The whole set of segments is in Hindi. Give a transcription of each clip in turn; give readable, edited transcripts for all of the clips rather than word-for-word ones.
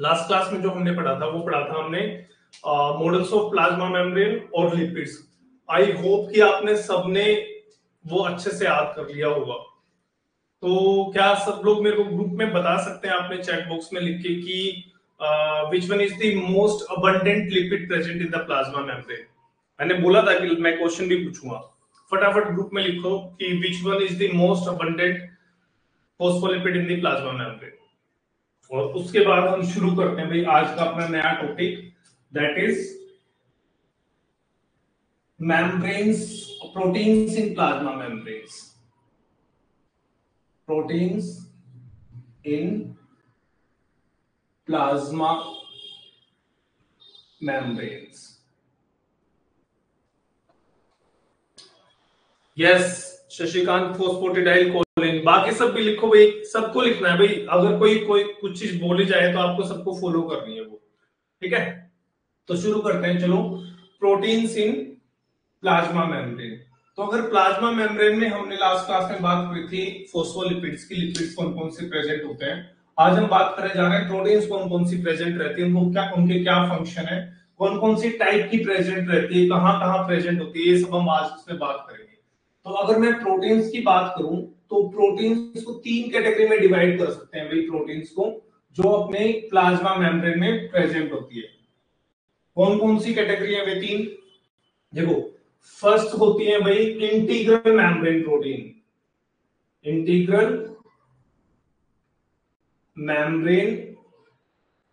लास्ट क्लास में जो हमने पढ़ा था वो पढ़ा था हमने मॉडल्स ऑफ प्लाज्मा मेम्ब्रेन और लिपिड्स। आई होप कि आपने सबने वो अच्छे से याद कर लिया होगा। तो क्या सब लोग मेरे को ग्रुप में बता सकते हैं आपने चैट बॉक्स में लिख के कि which one is the most abundant lipid present in the plasma membrane. मैंने बोला था कि मैं क्वेश्चन भी पूछूंगा। फटाफट ग्रुप में लिखो कि which one is the most abundant phospholipid in the plasma membrane. और उसके बाद हम शुरू करते हैं भाई आज का अपना नया topic, that is membranes, proteins in plasma membranes. Proteins in plasma membranes. Yes Shashikant, phosphatidyl choline, बाकी सब भी लिखो भाई, सबको लिखना है भाई। अगर कोई कोई कुछ चीज बोली जाए तो आपको सबको फॉलो करनी है वो, ठीक है। तो शुरू करते हैं, चलो। Proteins in plasma membrane. तो अगर प्लाज्मा मेम्ब्रेन में हमने लास्ट क्लास में बात करी थी फोस्फोलिपिड्स की, लिपिड्स कौन कौन से प्रेजेंट होते हैं। आज हम बात करने जा रहे हैं प्रोटीन्स कौन कौन सी प्रेजेंट रहती है, उनको क्या, उनके क्या फंक्शन है, कौन कौन सी टाइप की प्रेजेंट रहती है, कहां कहां प्रेजेंट होती है, ये सब हम आज इसमें बात करेंगे। तो अगर मैं प्रोटीन्स की बात करूं तो प्रोटीन्स को तीन कैटेगरी में डिवाइड कर सकते हैं भाई, प्रोटीन्स को जो अपने प्लाज्मा मेम्ब्रेन में प्रेजेंट होती है। कौन कौन सी कैटेगरी है वे तीन, देखो। फर्स्ट होती है भाई integral membrane protein, integral membrane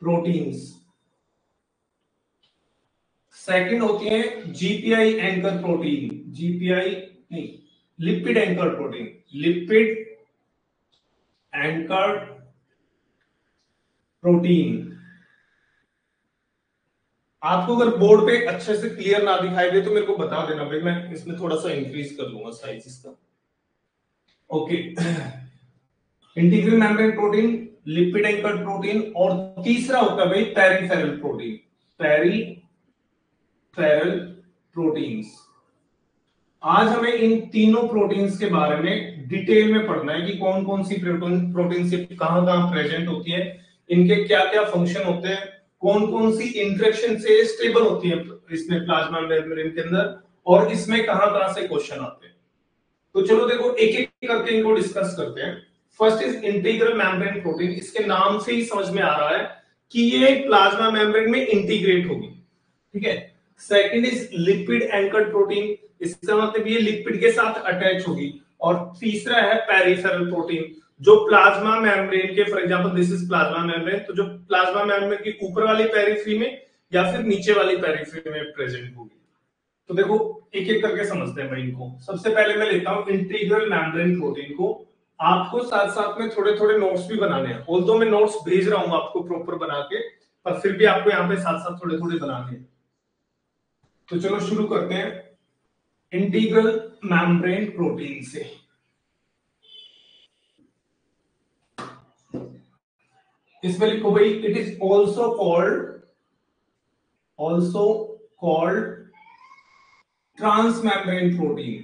proteins. Second होती है जीपीआई एंकर प्रोटीन, जीपीआई नहीं, lipid anchor protein, lipid anchor protein. आपको अगर बोर्ड पे अच्छे से क्लियर ना दिखाई दे तो मेरे को बता देना भाई, मैं इसमें थोड़ा सा इंक्रीज कर दूंगा साइज इसका। Okay, integral membrane protein, lipid anchored protein, और तीसरा होता है भाई पेरिफेरल प्रोटीन, पेरिफेरल प्रोटीन्स। आज हमें इन तीनों प्रोटीन्स के बारे में डिटेल में पढ़ना है कि कौन कौन सी प्रोटीन कहां कहां प्रेजेंट होती है, इनके क्या क्या फंक्शन होते हैं, कौन कौन सी इंटरेक्शन से स्टेबल होती है इसमें प्लाज्मा मेम्ब्रेन के अंदर, और इसमें कहां कहां से क्वेश्चन आते हैं। तो चलो देखो एक एक करके इनको डिस्कस करते हैं। First is integral membrane protein. इसके नाम से ही समझ में आ रहा है कि ये प्लाज्मा मेम्ब्रेन में इंटीग्रेट होगी, ठीक है। Second is lipid anchored protein, इसका मतलब ये लिपिड के साथ अटैच होगी। और तीसरा है पेरिफेरल प्रोटीन, जो प्लाज्मा मेम्ब्रेन के, for example this is plasma membrane, तो जो प्लाज्मा मेम्ब्रेन की ऊपर वाली पेरिफेरी में या फिर नीचे वाली पेरिफेरी में प्रेजेंट होगी। तो देखो एक एक करके समझते हैं भाई इनको। सबसे पहले मैं लेता हूं इंटीग्रल मेम्ब्रेन प्रोटीन को। आपको साथ साथ में थोड़े थोड़े नोट्स भी बनाने हैं, ऑल्दो मैं नोट्स भेज रहा हूं आपको प्रॉपर बना के, पर फिर भी आपको यहाँ पे साथ साथ थोड़े थोड़े बनाने हैं। तो चलो शुरू करते हैं इंटीग्रल मेम्ब्रेन प्रोटीन से। इसमें लिखो भाई, it is also called transmembrane protein,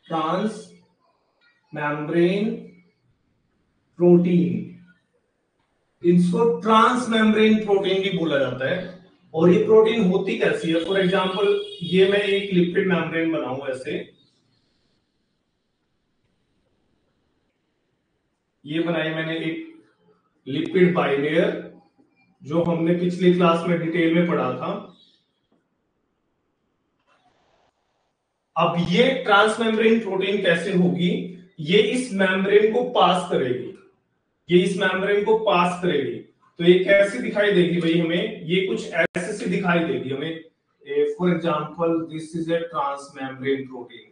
transmembrane protein, इसको ट्रांस मेम्ब्रेन प्रोटीन भी बोला जाता है। और ये प्रोटीन होती कैसी है, फॉर एग्जांपल ये मैं एक लिपिड मेम्ब्रेन बनाऊं ऐसे, ये बनाई मैंने एक लिपिड बाइलेयर, जो हमने पिछली क्लास में डिटेल में पढ़ा था। अब ये ट्रांस मेम्ब्रेन प्रोटीन कैसे होगी, ये इस मेम्ब्रेन को पास करेगी, ये इस मेम्ब्रेन को पास करेगी। तो ये कैसी दिखाई देगी भाई हमें, ये कुछ ऐसे से दिखाई देगी हमें। For example this is a transmembrane protein,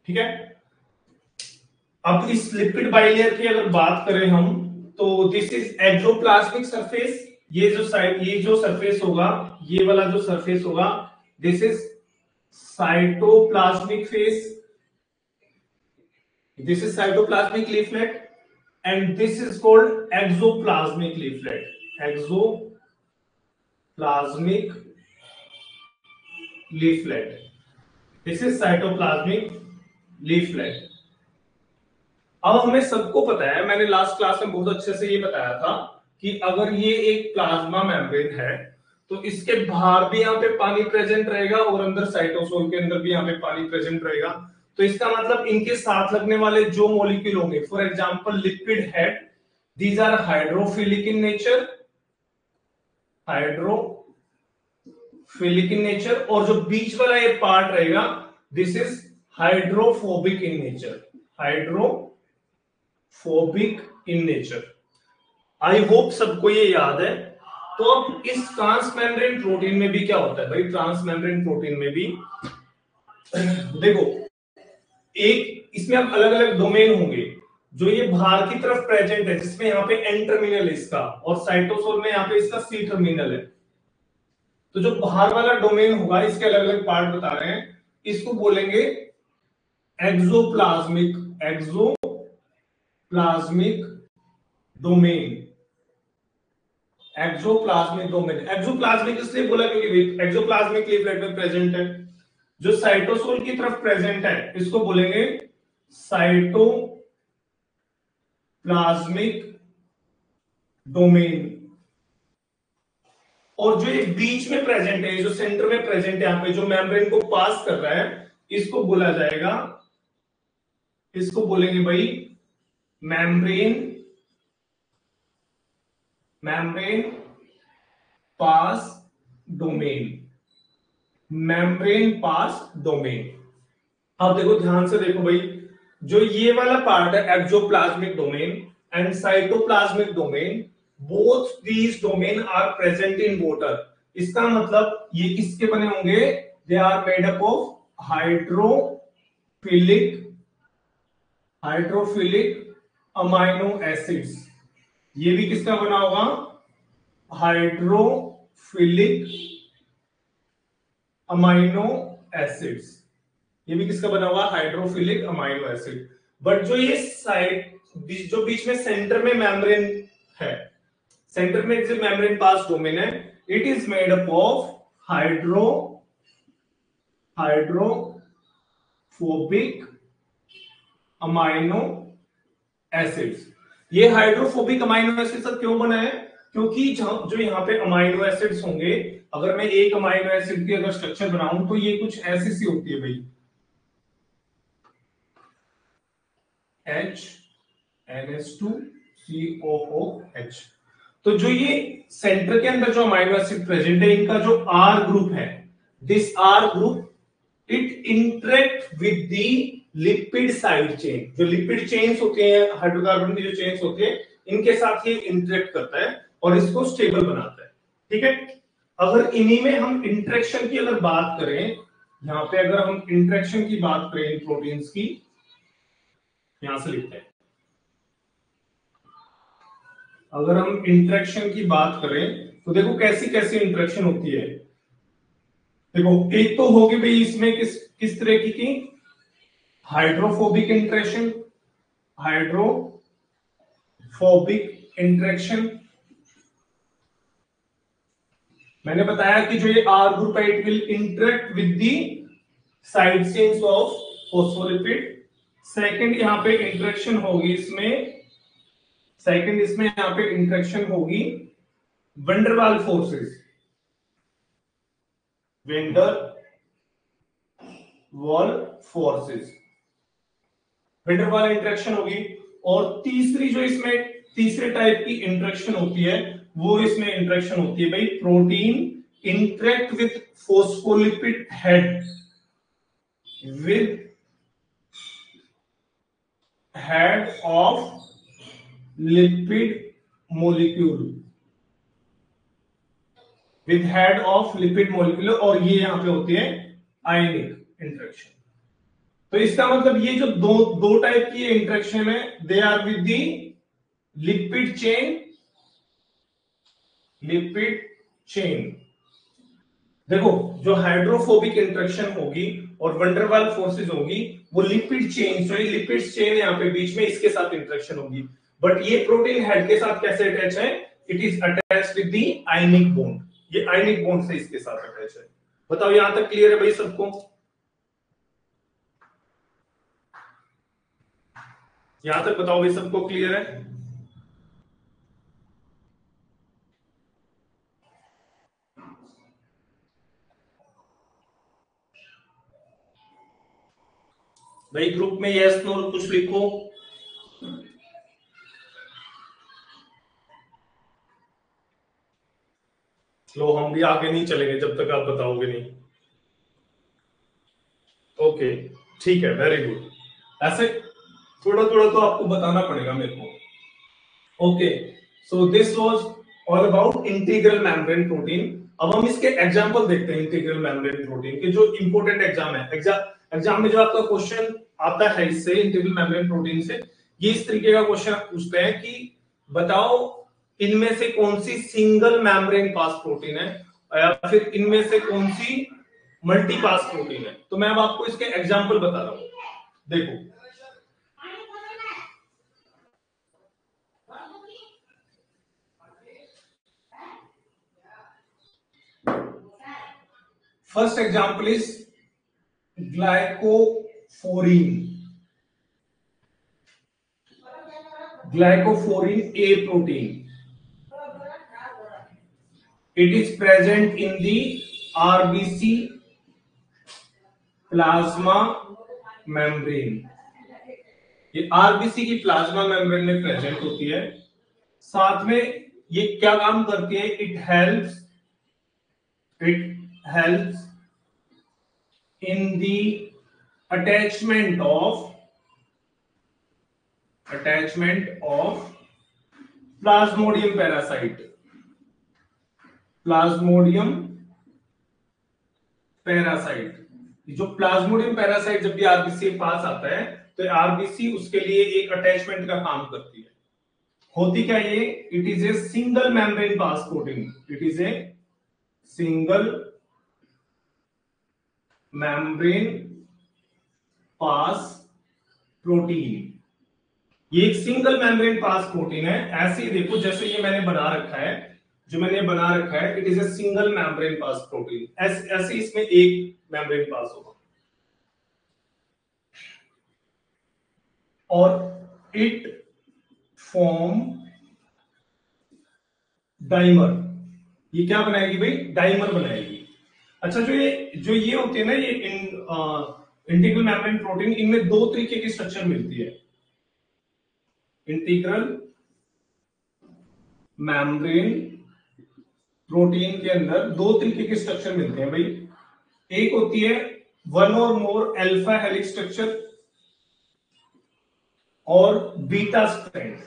ठीक है। अब इस लिपिड बाइलेयर की अगर बात करें हम, तो दिस इज एक्सोप्लाज्मिक सरफेस। ये जो साइड, ये जो सरफेस होगा, ये वाला जो सरफेस होगा, this is cytoplasmic face, this is cytoplasmic leaflet, and this is called exoplasmic leaflet, exoplasmic leaflet, this is cytoplasmic leaflet. अब हमें सबको पता है, मैंने लास्ट क्लास में बहुत अच्छे से ये बताया था कि अगर ये एक प्लाज्मा मेम्ब्रेन है तो इसके बाहर भी यहाँ पे पानी प्रेजेंट रहेगा और अंदर साइटोसोल के अंदर भी यहाँ पे पानी प्रेजेंट रहेगा। तो इसका मतलब इनके साथ लगने वाले जो मॉलिक्यूल होंगे, for example lipid head, these are hydrophilic in nature, hydrophilic in nature, और जो बीच वाला ये पार्ट रहेगा this is hydrophobic in nature, hydrophobic in nature. I hope सबको ये याद है। तो अब इस ट्रांसमेम्ब्रेन प्रोटीन में भी क्या होता है भाई, ट्रांसमेम्ब्रेन प्रोटीन में भी देखो एक इसमें अब अलग अलग डोमेन होंगे। जो ये बाहर की तरफ प्रेजेंट है जिसमें यहाँ पे एन टर्मिनल है इसका, और साइटोसोल में यहाँ पे इसका सी टर्मिनल है। तो जो बाहर वाला डोमेन होगा इसके अलग अलग पार्ट बता रहे हैं, इसको बोलेंगे exoplasmic, exoplasmic domain, exoplasmic domain. Exoplasmic इसलिए बोला क्योंकि एक्सोप्लाज्मिक लीफलेट में प्रेजेंट है। जो साइटोसोल की तरफ प्रेजेंट है इसको बोलेंगे साइटोप्लाज्मिक डोमेन। और जो ये बीच में प्रेजेंट है, जो सेंटर में प्रेजेंट है यहाँ पे, जो मेम्ब्रेन को पास कर रहा है, इसको बोला जाएगा, इसको बोलेंगे भाई मेम्ब्रेन पास डोमेन, मेम्ब्रेन पास डोमेन। अब देखो ध्यान से देखो भाई, जो ये वाला पार्ट है exoplasmic domain and cytoplasmic domain, both these domain are present in water. इसका मतलब ये किसके बने होंगे, they are made up of hydrophilic amino acids. ये भी किसका बना होगा, हाइड्रोफिलिक अमाइनो एसिड्स। ये भी किसका बना हुआ, हाइड्रोफिलिक अमाइनो एसिड। बट जो ये साइड जो बीच में सेंटर में मेम्ब्रेन है, सेंटर में जो मेम्ब्रेन पास डोमेन है, it is made up of hydrophobic amino acids. ये हाइड्रोफोबिक अमाइनो एसिड्स क्यों बना है, क्योंकि जो यहाँ पे अमाइनो एसिड्स होंगे, अगर मैं एक अमाइनो एसिड की अगर स्ट्रक्चर बनाऊं तो ये कुछ ऐसी सी होती है भाई, NH2COOH। तो जो ये सेंटर के अंदर जो अमाइनो एसिड प्रेजेंट है, इनका जो R ग्रुप है, this R group it interact with the lipid side chain. जो लिपिड चेन्स होते हैं, हाइड्रोकार्बन की जो चेन्स होते हैं, इनके साथ ये इंटरेक्ट करता है और इसको स्टेबल बनाता है। ठीक है, अगर इन्हीं में हम इंटरेक्शन की अगर बात करें, यहां पे अगर हम इंटरेक्शन की बात करें इन प्रोटीन्स की, यहां से लिखते हैं, अगर हम इंटरेक्शन की बात करें तो देखो कैसी कैसी इंटरेक्शन होती है। देखो एक तो होगी भाई इसमें किस तरह की हाइड्रोफोबिक इंटरेक्शन, हाइड्रोफोबिक इंटरेक्शन। मैंने बताया कि जो ये R ग्रुप है it will interact with the side chains of phospholipid. Second यहां पे इंटरेक्शन होगी इसमें, सेकंड इसमें यहां पे इंटरेक्शन होगी van der Waals forces, van der Waals forces, van der Waals interaction होगी। और तीसरी जो इसमें तीसरे टाइप की इंटरेक्शन होती है, वो इसमें इंटरेक्शन होती है भाई protein interact with phospholipid head, with head of lipid molecule, with head of lipid molecule, और ये यहां पे होती है आयनिक इंटरेक्शन। तो इसका मतलब ये जो दो टाइप की इंटरेक्शन है, they are with the lipid chain, देखो जो हाइड्रोफोबिक इंटरेक्शन होगी और वंडरवाल फोर्सेस होगी, वो लिपिड चेन, जो लिपिड चेन यहाँ पे बीच में इसके साथ इंटरेक्शन होगी। बट ये प्रोटीन हेड के साथ कैसे अटैच है, it is attached with the ionic bond, ये आयनिक बॉन्ड से इसके साथ अटैच है। बताओ यहां तक क्लियर है भाई सबको। यहां तक बताओ भाई, सबको क्लियर है? भाई ग्रुप में यस नो कुछ लिखो। लो, हम भी आगे नहीं चलेंगे जब तक आप बताओगे नहीं। ओके, ठीक है, वेरी गुड। ऐसे थोड़ा थोड़ा तो आपको बताना पड़ेगा मेरे को। Okay, so this was all about integral membrane protein. अब हम इसके एग्जांपल देखते हैं इंटीग्रल मेम्ब्रेन प्रोटीन के, जो इंपॉर्टेंट एग्जाम है। एग्जाम में जो आपका क्वेश्चन आता है इससे, इंटीग्रल मेम्ब्रेन प्रोटीन से, ये इस तरीके का क्वेश्चन पूछते हैं कि बताओ इनमें से कौन C single membrane pass protein है, या फिर इनमें से कौन सी मल्टी पास प्रोटीन है। तो मैं अब आपको इसके एग्जांपल बता रहा हूं, देखो। First example is ग्लाइकोफोरिन, ग्लाइकोफोरिन A protein. It is present in the RBC plasma membrane. ये आरबीसी की प्लाज्मा मेम्ब्रेन में प्रेजेंट होती है। साथ में ये क्या काम करती है? It helps in the attachment of Plasmodium parasite. Plasmodium parasite, जो प्लाज्मोडियम पैरासाइट जब भी आरबीसी के पास आता है तो आरबीसी उसके लिए एक अटैचमेंट का काम करती है। होती क्या ये? It is a single membrane pass protein. It is a single membrane pass protein. ये एक सिंगल मेम्ब्रेन पास प्रोटीन है। ऐसे ही देखो, जैसे ये मैंने बना रखा है, जो मैंने बना रखा है, it is a single membrane pass protein. ऐसे इसमें एक मेम्ब्रेन पास होगा और इट फॉर्म डाइमर। ये क्या बनाएगी भाई? डाइमर बनाएगी। अच्छा, जो ये होती है ना, ये इंटीग्रल मेम्ब्रेन प्रोटीन, इनमें दो तरीके की स्ट्रक्चर मिलती है। इंटीग्रल मेम्ब्रेन प्रोटीन के अंदर दो तरीके के स्ट्रक्चर मिलते हैं भाई। एक होती है वन और मोर अल्फा हेलिक्स स्ट्रक्चर और बीटा स्ट्रैंड।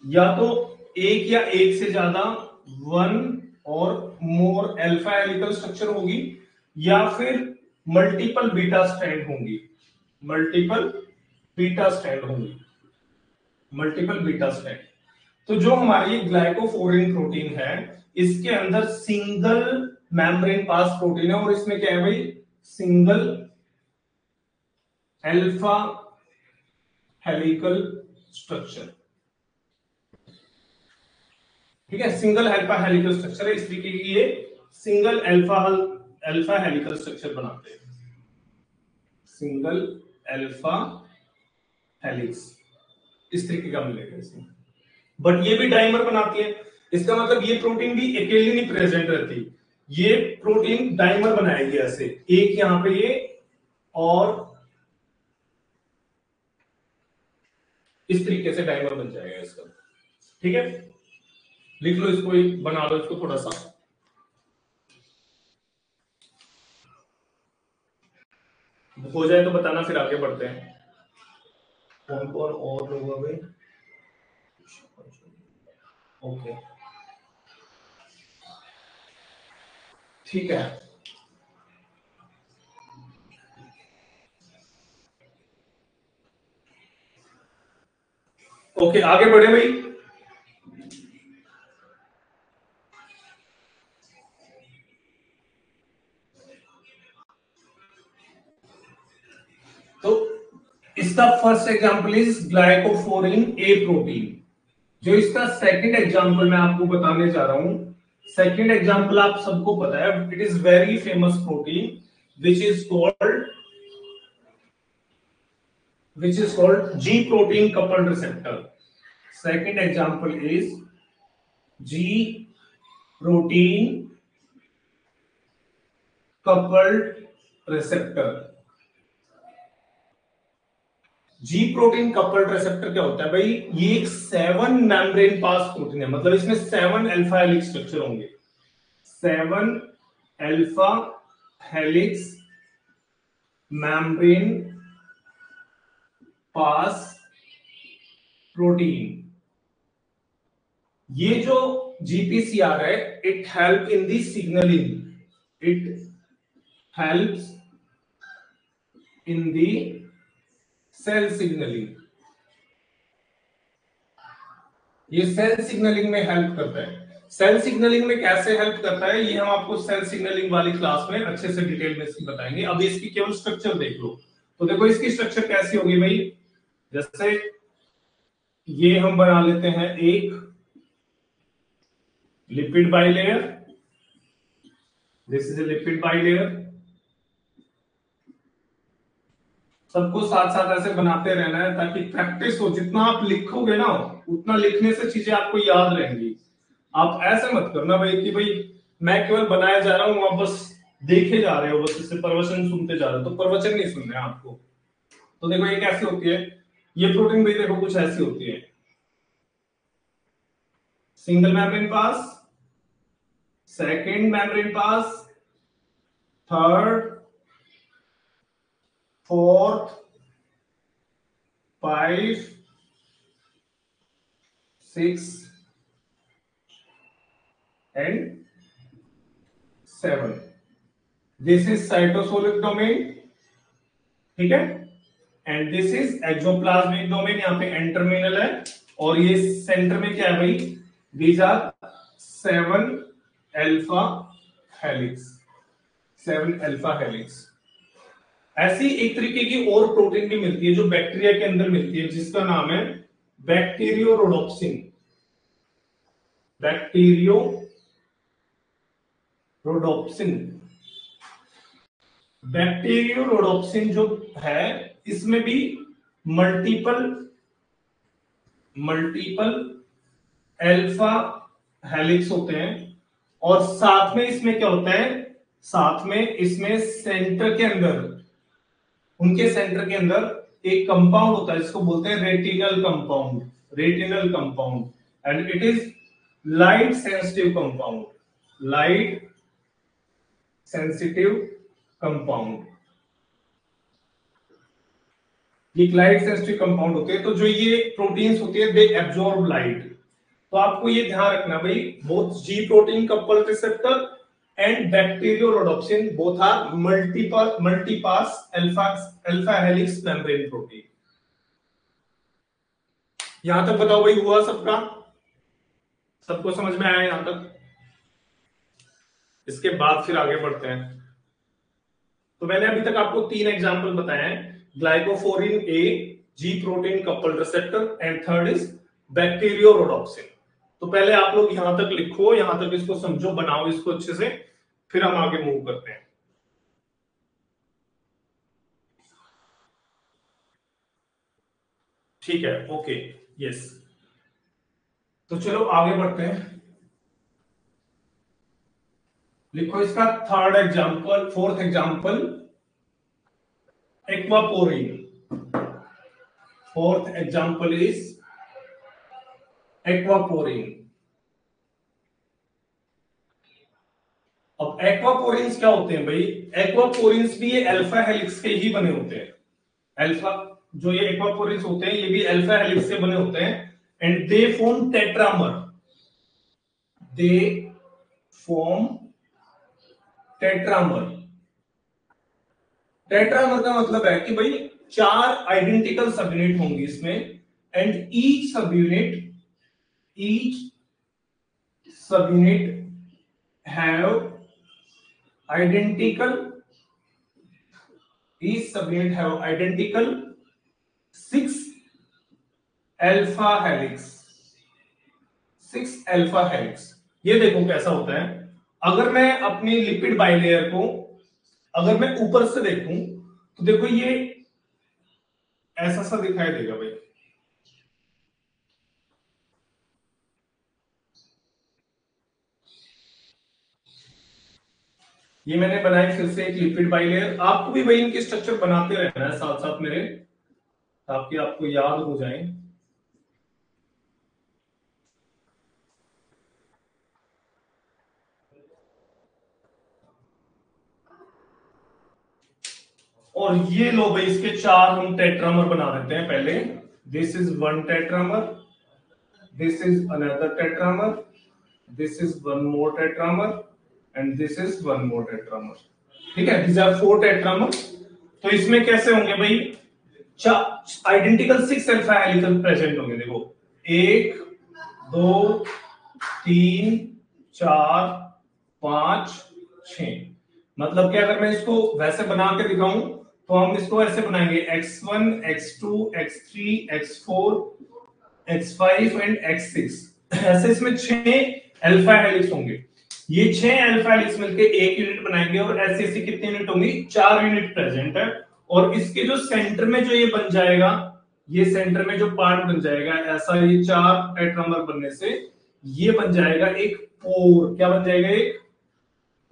या तो एक या एक से ज्यादा वन और मोर अल्फा हेलिकल स्ट्रक्चर होगी, या फिर मल्टीपल बीटा स्ट्रैंड होंगी। मल्टीपल बीटा स्ट्रैंड होंगी। Multiple beta strand. तो जो हमारी ग्लाइकोफोरिन प्रोटीन है, इसके अंदर सिंगल मेम्ब्रेन पास प्रोटीन है, और इसमें क्या है भाई? Single alpha helical structure. ठीक है, सिंगल अल्फा हेलिकल स्ट्रक्चर है। इस तरीके की ये सिंगल अल्फा हेलिकल स्ट्रक्चर बनाते हैं। सिंगल अल्फा हेलिक्स इस तरीके का मिलेगा इसमें। बट ये भी डाइमर बनाती है। इसका मतलब ये प्रोटीन भी अकेली नहीं प्रेजेंट रहती, ये प्रोटीन डाइमर बनाएगी। ऐसे एक यहां पे ये, और इस तरीके से डाइमर बन जाएगा इसका। ठीक है, लिख लो इसको, बना लो इसको थोड़ा सा, हो जाए तो बताना, फिर आगे बढ़ते हैं। कौन कौन और लोग हैं भाई? ओके, ठीक है। ओके, आगे बढ़े भाई। तो इसका first example is ग्लाइकोफोरिन A protein. जो इसका सेकंड एग्जांपल मैं आपको बताने जा रहा हूं, सेकंड एग्जांपल आप सबको पता है, it is very famous protein which is called which is called G protein coupled receptor. Second example is G protein coupled receptor. Ji protein coupled receptor क्या होता है भाई? ये एक 7 मेम्ब्रेन पास प्रोटीन है, मतलब इसमें 7 अल्फा हेलिक्स स्ट्रक्चर होंगे। 7 alpha helix membrane pass protein. ये जो जीपीसीआर है, it help in the signalling, it helps in the cell signalling. ये सेल सिग्नलिंग में हेल्प करता है। सेल सिग्नलिंग में कैसे हेल्प करता है, ये हम आपको सेल सिग्नलिंग वाली क्लास में अच्छे से डिटेल में इसकी बताएंगे। अभी इसकी केवल स्ट्रक्चर देख लो। तो देखो इसकी स्ट्रक्चर कैसी होगी भाई, जैसे ये हम बना लेते हैं एक lipid bilayer, this is A lipid bilayer. सबको साथ साथ ऐसे बनाते रहना है ताकि प्रैक्टिस हो। जितना आप लिखोगे ना, उतना लिखने से चीजें आपको याद रहेंगी। आप ऐसे मत करना भाई कि भाई मैं केवल बनाया जा रहा हूं, आप बस देखे जा रहे हो, बस इससे प्रवचन सुनते जा रहे हो, तो प्रवचन नहीं सुनने आपको। तो देखो ये कैसी होती है, ये प्रोटीन भाई देखो कुछ ऐसी होती है। Single membrane pass, second membrane pass, third, fourth, 5, 6 and 7। This is cytosolic domain, ठीक है, and this is exoplasmic domain. यहाँ पे एंड टर्मिनल है, और ये सेंटर में क्या है भाई, these are 7 alpha helix, 7 alpha helix. ऐसी एक तरीके की और प्रोटीन भी मिलती है जो बैक्टीरिया के अंदर मिलती है, जिसका नाम है बैक्टीरियोरोडोप्सिन। बैक्टीरियोरोडोप्सिन, बैक्टीरियोरोडोप्सिन जो है, इसमें भी मल्टीपल अल्फा हेलिक्स होते हैं। और साथ में इसमें क्या होता है, साथ में इसमें सेंटर के अंदर, उनके सेंटर के अंदर एक कंपाउंड होता है जिसको बोलते हैं retinal compound, retinal compound, and it is light sensitive compound, light sensitive compound. ये लाइट सेंसिटिव कंपाउंड होते हैं। तो जो ये प्रोटीन्स होती है, दे एब्जॉर्ब लाइट। तो आपको ये ध्यान रखना भाई, both G protein coupled receptor and bacteriorhodopsin both are multipass alpha helix membrane protein. यहां तक बताओ भाई, हुआ सबका? सबको समझ में आया यहां तक? इसके बाद फिर आगे बढ़ते हैं। तो मैंने अभी तक आपको 3 एग्जांपल बताए हैं, glycophorin A, G protein coupled receptor, and third is bacteriorhodopsin. तो पहले आप लोग यहां तक लिखो, यहां तक इसको समझो, बनाओ इसको अच्छे से, फिर हम आगे मूव करते हैं। ठीक है, ओके, यस। तो चलो आगे बढ़ते हैं। लिखो इसका third example, fourth example, aquaporin. Fourth example is aquaporin. अब एक्वापोरिन्स क्या होते हैं भाई? एक्वापोरिन्स भी ये अल्फा हेलिक्स के ही बने होते हैं। अल्फा, जो ये एक्वापोरिन्स होते हैं, ये भी अल्फा हेलिक्स से बने होते हैं, and they form tetramer, they form tetramer. Tetramer का मतलब है कि भाई 4 आइडेंटिकल सब यूनिट होंगी इसमें, एंड ईच सब unit have identical, each subunit have identical 6 alpha helix, 6 alpha helix। ये देखो कैसा होता है, अगर मैं अपनी लिपिड बाइलेयर को अगर मैं ऊपर से देखूं, तो देखो ये ऐसा सा दिखाई देगा भाई। ये मैंने बनाई फिर से एक लिपिड बाइलेयर। आपको भी भाई इनके स्ट्रक्चर बनाते रहना है साथ साथ मेरे, ताकि आपको याद हो जाए। और ये लो भाई, इसके चार हम टेट्रामर बना देते हैं पहले। This is one tetramer, this is another tetramer, this is one more tetramer and this is one more tetramer. ठीक है, दीज आर फोर टेट्रामर। तो इसमें कैसे होंगे भाई, आइडेंटिकल 6 अल्फा हेलिकल प्रेजेंट होंगे। देखो 1 2 3 4 5 6। मतलब कि अगर मैं इसको वैसे बना के दिखाऊं तो हम इसको ऐसे बनाएंगे x1 x2 x3 x4 x5 and x6। ऐसे इसमें 6 अल्फा हेलिक्स होंगे। ये 6 अल्फा हेलिक्स मिलके एक यूनिट बनाएंगे और ऐसे ऐसे कितने यूनिट होंगी, 4 यूनिट प्रेजेंट है। और इसके जो सेंटर में जो ये बन जाएगा, ये सेंटर में जो पार्ट बन जाएगा ऐसा, ये 4 टेट्रामर बनने से ये बन जाएगा एक पोर। क्या बन जाएगा, एक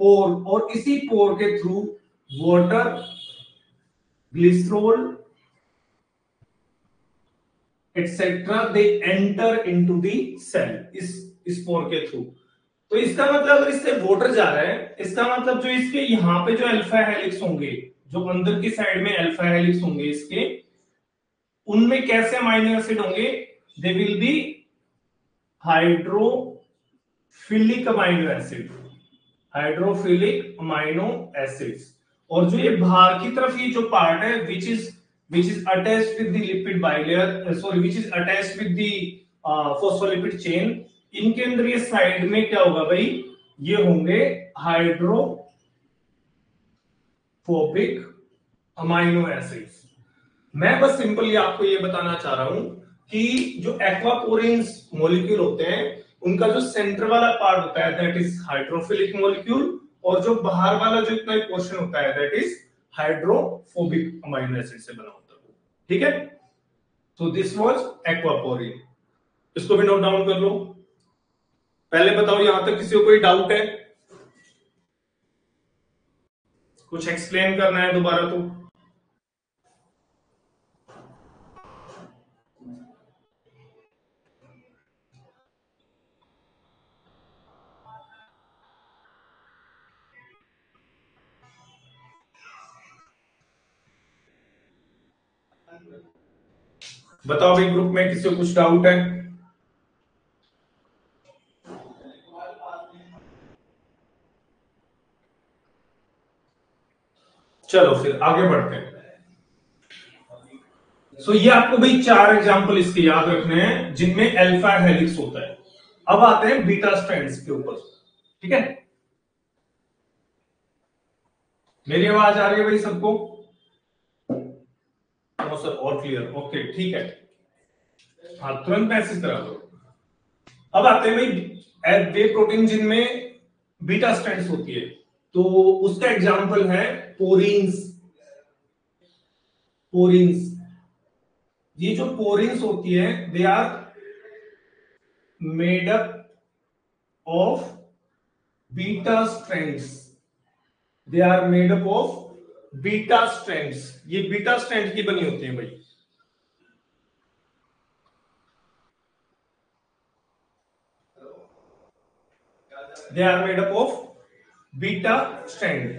पोर। और इसी पोर के through water, glycerol etcetera they enter into the cell, इस पोर के थ्रू। तो इसका मतलब अगर इससे वाटर जा रहा है, इसका मतलब जो इसके यहां पे जो अल्फा हेलिक्स होंगे, जो अंदर की साइड में अल्फा हेलिक्स होंगे इसके, उनमें कैसे अमाइनो एसिड होंगे, they will be hydrophilic amino acid, hydrophilic amino acids. और जो ये बाहर की तरफ ये जो पार्ट है which is attached with the lipid bilayer, sorry, which is attached with the phospholipid chain, इनके अंदर ये साइड में क्या होगा भाई, ये होंगे हाइड्रोफोबिक अमाइनो एसिड्स। मैं बस सिंपली आपको ये बताना चाह रहा हूं कि जो एक्वापोरिन्स मॉलिक्यूल होते हैं उनका जो सेंटर वाला पार्ट होता है दैट इज हाइड्रोफिलिक मॉलिक्यूल, और जो बाहर वाला जो इतना पोर्शन होता है that is hydrophobic amino acid से बना होता है। ठीक है, तो दिस वाज एक्वापोरिन। इसको भी नोट डाउन कर लो। पहले बताओ यहां तक किसी को कोई डाउट है, कुछ एक्सप्लेन करना है दोबारा तो। बताओ भाई ग्रुप में किसी को कुछ डाउट है। चलो फिर आगे बढ़ते हैं। सो ये आपको भाई 4 एग्जांपल इसके याद रखने हैं जिनमें अल्फा हेलिक्स होता है। अब आते हैं बीटा स्ट्रैंड्स के ऊपर। ठीक है, मेरी आवाज आ रही है भाई सबको? नो सर, और क्लियर, ओके ठीक है। हाँ, तुरंत मैसेज करा दो। अब आते हैं भाई वे प्रोटीन जिनमें बीटा स्ट्रैंड्स होती है, तो उसका एग्जांपल है पोरीन्स। पोरीन्स, ये जो पोरीन्स होती है they are made up of beta strands, they are made up of beta strands. ये बीटा स्ट्रैंड की बनी होती है भाई। They are made up of beta strand.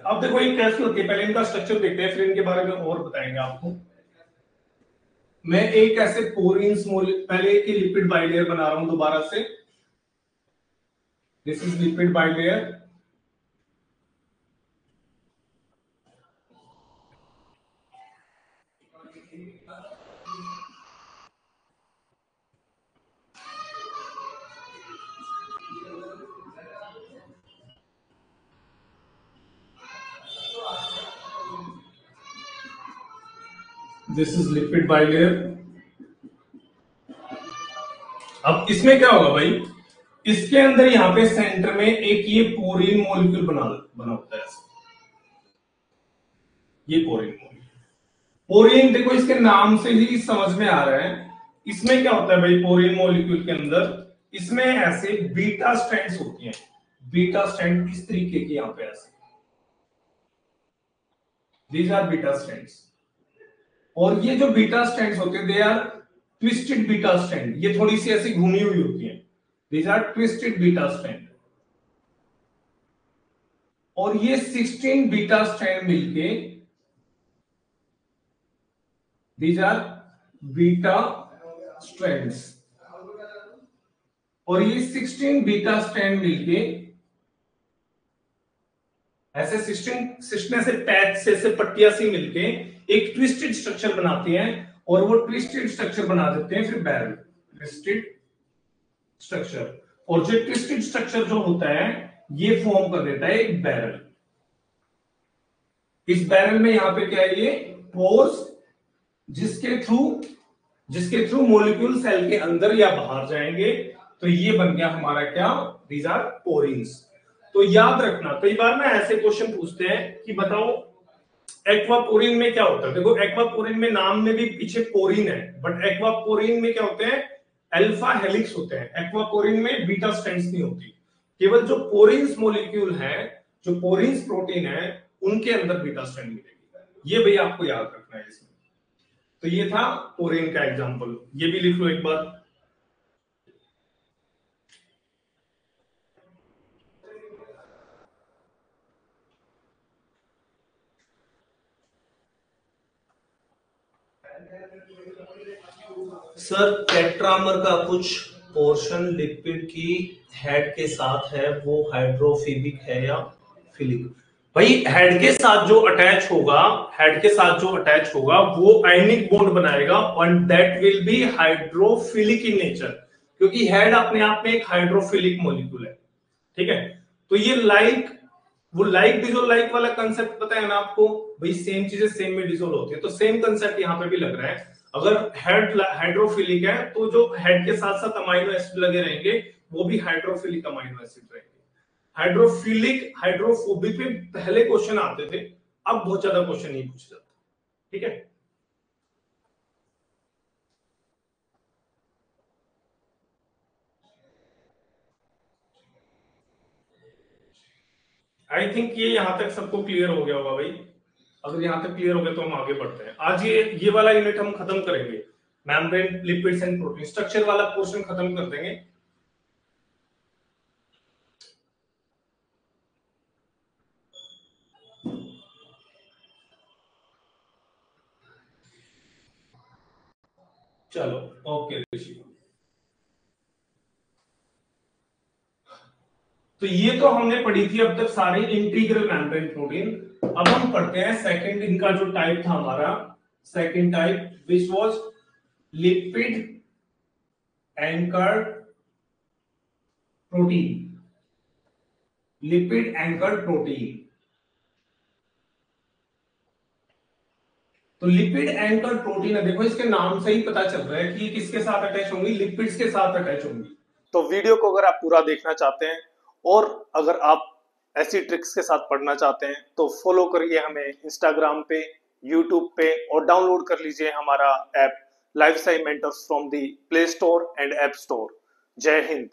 अब देखो ये कैसे होती है, पहले इनका स्ट्रक्चर देखते हैं फिर इनके बारे में और बताएंगे आपको। मैं एक ऐसे पोरीन्स पहले एक लिपिड बाइलेयर बना रहा हूं दोबारा से। This is lipid bilayer. This is lipid bilayer. अब इसमें क्या होगा भाई, इसके अंदर यहां पे सेंटर में एक ये पोरीन मॉलिक्यूल बना होता है। ये पोरीन मॉलिक्यूल, पोरीन देखो इसके नाम से ही समझ में आ रहा है, इसमें क्या होता है भाई पोरीन मॉलिक्यूल के अंदर, इसमें ऐसे बीटा स्ट्रैंड्स होती हैं, बीटा स्ट्रैंड इस तरीके की यहां पे ऐसे, दीज आर बीटा स्ट्रैंड्स। और ये जो बीटा स्ट्रैंड्स होते हैं they are twisted beta strand, ये थोड़ी सी ऐसी घूमी हुई होती है, these are twisted beta strand. और ये 16 बीटा स्ट्रैंड मिलके दीज आर बीटा स्ट्रैंड्स, और ये 16 बीटा स्ट्रैंड मिलके ऐसे 16 ऐसे पैच से पट्टियां सी मिलके एक ट्विस्टेड स्ट्रक्चर बनाती हैं, और वो ट्विस्टेड स्ट्रक्चर बना देते हैं फिर बैरल, ट्विस्टेड स्ट्रक्चर। और जो ट्विस्टेड स्ट्रक्चर जो होता है ये फॉर्म कर देता है एक बैरल। इस बैरल में यहां पे क्या है, ये पोर्स, जिसके थ्रू मॉलिक्यूल सेल के अंदर या बाहर जाएंगे, तो ये बन गया हमारा क्या, दीज आर पोरिन्स। तो याद रखना, कई बार ना ऐसे क्वेश्चन पूछते हैं कि बताओ एक्वापोरिन में क्या होता है। देखो एक्वापोरिन में नाम में भी पीछे पोरिन है, बट एक्वापोरिन में क्या होते हैं, अल्फा हेलिक्स होते हैं। एक्वापोरिन में बीटा स्ट्रैंड्स नहीं होती, केवल जो पोरिन्स मॉलिक्यूल है, जो पोरिन्स प्रोटीन है, उनके अंदर बीटा स्ट्रैंड मिलेगी। ये भाई आपको याद रखना है इसमें। तो ये था पोरिन का एग्जांपल, ये भी लिख लो एक बार। सर टेट्रामर का कुछ पोर्शन लिपिड की हेड के साथ है, वो हाइड्रोफिलिक है या फिलिक? भाई हेड के साथ जो अटैच होगा, हेड के साथ जो अटैच होगा वो आयनिक बॉन्ड बनाएगा, और that will be hydrophilic in nature, क्योंकि हेड अपने आप में एक हाइड्रोफिलिक मॉलिक्यूल है। ठीक है, तो ये वो लाइक डिजोल्व लाइक वाला कंसेप्ट पता है ना आपको, भाई सेम चीजें सेम में डिजोल्व होती है, तो सेम कंसेप्ट यहाँ पे भी लग रहा है। अगर हेड हाइड्रोफिलिक है तो जो हेड के साथ साथ अमाइनो एसिड लगे रहेंगे वो भी हाइड्रोफिलिक अमाइनो एसिड रहेंगे। हाइड्रोफिलिक हाइड्रोफोबिक पे पहले क्वेश्चन आते थे, अब बहुत ज्यादा क्वेश्चन नहीं पूछे जाते। ठीक है, आई थिंक ये यहां तक सबको क्लियर हो गया होगा भाई। अगर यहां तक क्लियर हो गया तो हम आगे बढ़ते हैं। आज ये वाला यूनिट हम खत्म करेंगे, membrane lipids and protein, structure वाला पोर्शन खत्म कर देंगे। चलो ओके ऋषि, तो ये तो हमने पढ़ी थी अब तक सारी इंटीग्रल मेम्ब्रेन प्रोटीन। अब हम पढ़ते हैं सेकंड, इनका जो टाइप था हमारा second type, which was lipid anchored protein, lipid anchored protein. तो लिपिड एंकर्ड प्रोटीन है, देखो इसके नाम से ही पता चल रहा है कि किसके साथ अटैच होंगी, लिपिड्स के साथ अटैच होंगी। तो वीडियो को अगर आप पूरा देखना चाहते हैं और अगर आप ऐसी ट्रिक्स के साथ पढ़ना चाहते हैं तो फॉलो करिए हमें इंस्टाग्राम पे, यूट्यूब पे, और डाउनलोड कर लीजिए हमारा app lifestyle mentors from the play store and app store. जय हिंद।